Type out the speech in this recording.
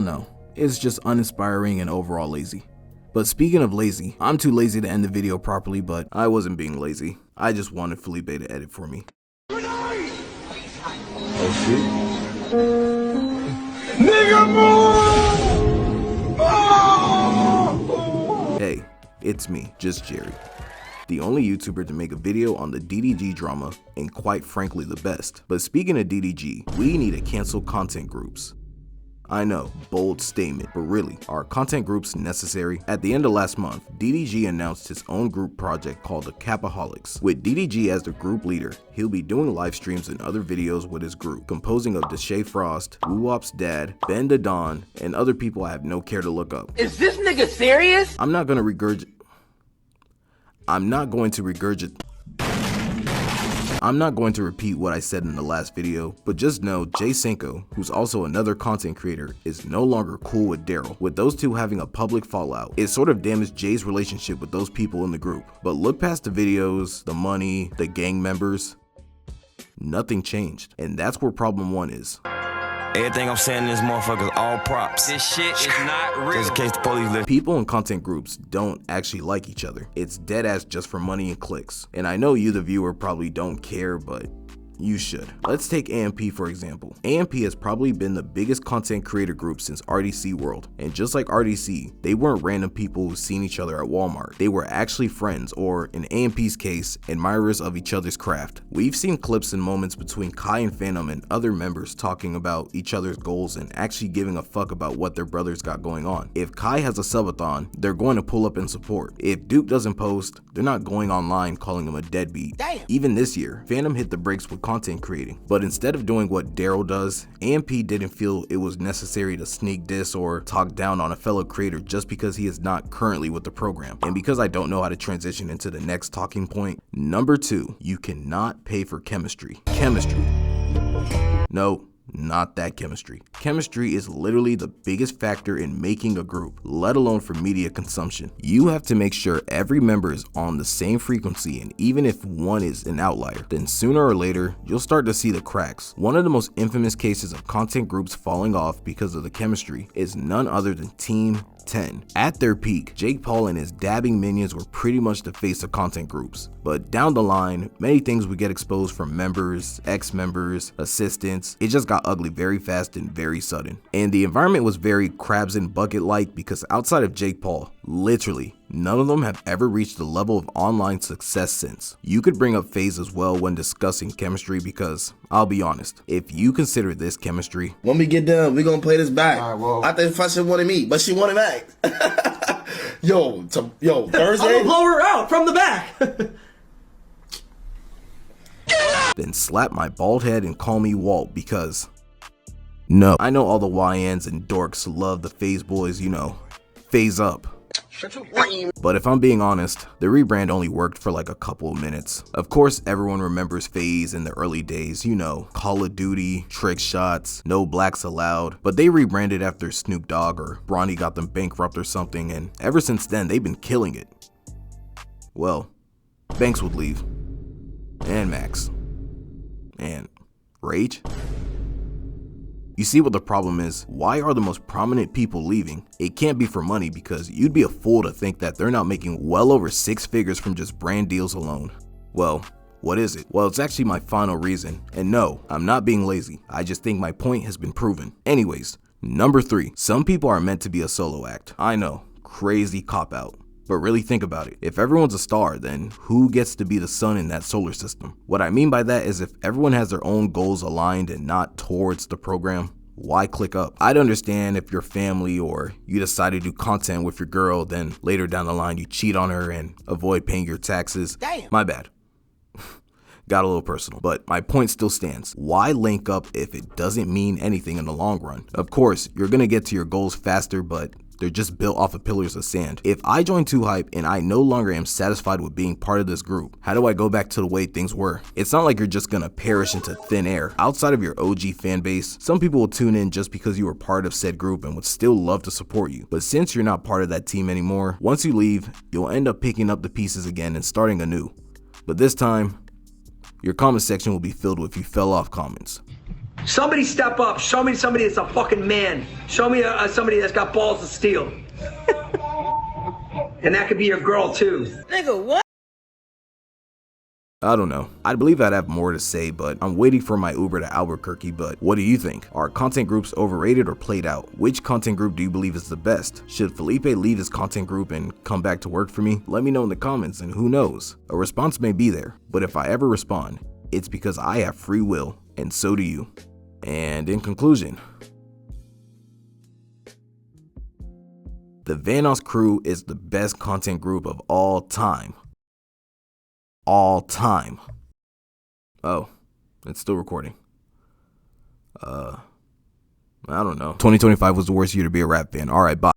No, it's just uninspiring and overall lazy. But speaking of lazy, I'm too lazy to end the video properly, but I wasn't being lazy. I just wanted Felipe to edit for me. Oh shit. Nigga move! Hey, it's me, just Jerry. The only YouTuber to make a video on the DDG drama, and quite frankly the best. But speaking of DDG, we need to cancel content groups. I know, bold statement, but really, are content groups necessary? At the end of last month, DDG announced his own group project called the Capaholics. With DDG as the group leader, he'll be doing live streams and other videos with his group, composing of Deshae Frost, Woo-Wop's dad, Ben the Don, and other people I have no care to look up. Is this nigga serious? I'm not going to regurgitate I'm not going to repeat what I said in the last video, but just know Jay Senko, who's also another content creator, is no longer cool with Daryl. With those two having a public fallout, it sort of damaged Jay's relationship with those people in the group. But look past the videos, the money, the gang members, nothing changed. And that's where problem one is. Everything I'm saying in this motherfucker is all props. This shit is not real. Just in case the police listen. People in content groups don't actually like each other. It's dead ass just for money and clicks. And I know you, the viewer, probably don't care, but you should. Let's take AMP for example. AMP has probably been the biggest content creator group since RDC World. And just like RDC, they weren't random people who seen each other at Walmart. They were actually friends, or in AMP's case, admirers of each other's craft. We've seen clips and moments between Kai and Phantom and other members talking about each other's goals and actually giving a fuck about what their brothers got going on. If Kai has a subathon, they're going to pull up and support. If Duke doesn't post, they're not going online calling him a deadbeat. Damn. Even this year, Phantom hit the brakes with content creating. But instead of doing what Daryl does, AMP didn't feel it was necessary to sneak diss or talk down on a fellow creator just because he is not currently with the program. And because I don't know how to transition into the next talking point, number 2, you cannot pay for chemistry. Chemistry. No, not that chemistry. Chemistry is literally the biggest factor in making a group, let alone for media consumption. You have to make sure every member is on the same frequency, and even if one is an outlier, then sooner or later, you'll start to see the cracks. One of the most infamous cases of content groups falling off because of the chemistry is none other than Team 10. At their peak, Jake Paul and his dabbing minions were pretty much the face of content groups. But down the line, many things would get exposed from members, ex-members, assistants. It just got ugly very fast and very sudden. And the environment was very crabs in bucket-like because outside of Jake Paul, literally, none of them have ever reached the level of online success since. You could bring up FaZe as well when discussing chemistry because, I'll be honest, if you consider this chemistry, when we get done, we gonna play this back. All right, well. I think Fashion wanted me, but she wanted back. yo, Thursday? I'm gonna blow her out from the back. then slap my bald head and call me Walt because, no. I know all the YNs and dorks love the FaZe boys, you know, FaZe up. But if I'm being honest, the rebrand only worked for like a couple of minutes. Of course, everyone remembers FaZe in the early days, you know, Call of Duty, trick shots, no blacks allowed. But they rebranded after Snoop Dogg or Bronny got them bankrupt or something, and ever since then, they've been killing it. Well, Banks would leave. And Max. And Rage. You see what the problem is? Why are the most prominent people leaving? It can't be for money because you'd be a fool to think that they're not making well over 6 figures from just brand deals alone. Well, what is it? Well, it's actually my final reason. And no, I'm not being lazy. I just think my point has been proven. Anyways, number 3. Some people are meant to be a solo act. I know, crazy cop-out. But really think about it. If everyone's a star, then who gets to be the sun in that solar system? What I mean by that is if everyone has their own goals aligned and not towards the program, why click up? I'd understand if your family or you decide to do content with your girl, then later down the line you cheat on her and avoid paying your taxes. Damn. My bad. Got a little personal, but my point still stands. Why link up if it doesn't mean anything in the long run? Of course, you're gonna get to your goals faster, but they're just built off of pillars of sand. If I join 2Hype and I no longer am satisfied with being part of this group, how do I go back to the way things were? It's not like you're just gonna perish into thin air. Outside of your OG fan base, some people will tune in just because you were part of said group and would still love to support you. But since you're not part of that team anymore, once you leave, you'll end up picking up the pieces again and starting anew. But this time, your comment section will be filled with you fell off comments. Somebody step up. Show me somebody that's a fucking man. Show me somebody that's got balls of steel. And that could be your girl too. Nigga, what? I don't know. I believe I'd have more to say, but I'm waiting for my Uber to Albuquerque. But what do you think? Are content groups overrated or played out? Which content group do you believe is the best? Should Felipe leave his content group and come back to work for me? Let me know in the comments, and who knows? A response may be there, but if I ever respond, it's because I have free will, and so do you. And in conclusion, the Vanoss Crew is the best content group of all time. All time. Oh, it's still recording. I don't know. 2025 was the worst year to be a rap fan. Alright, bye.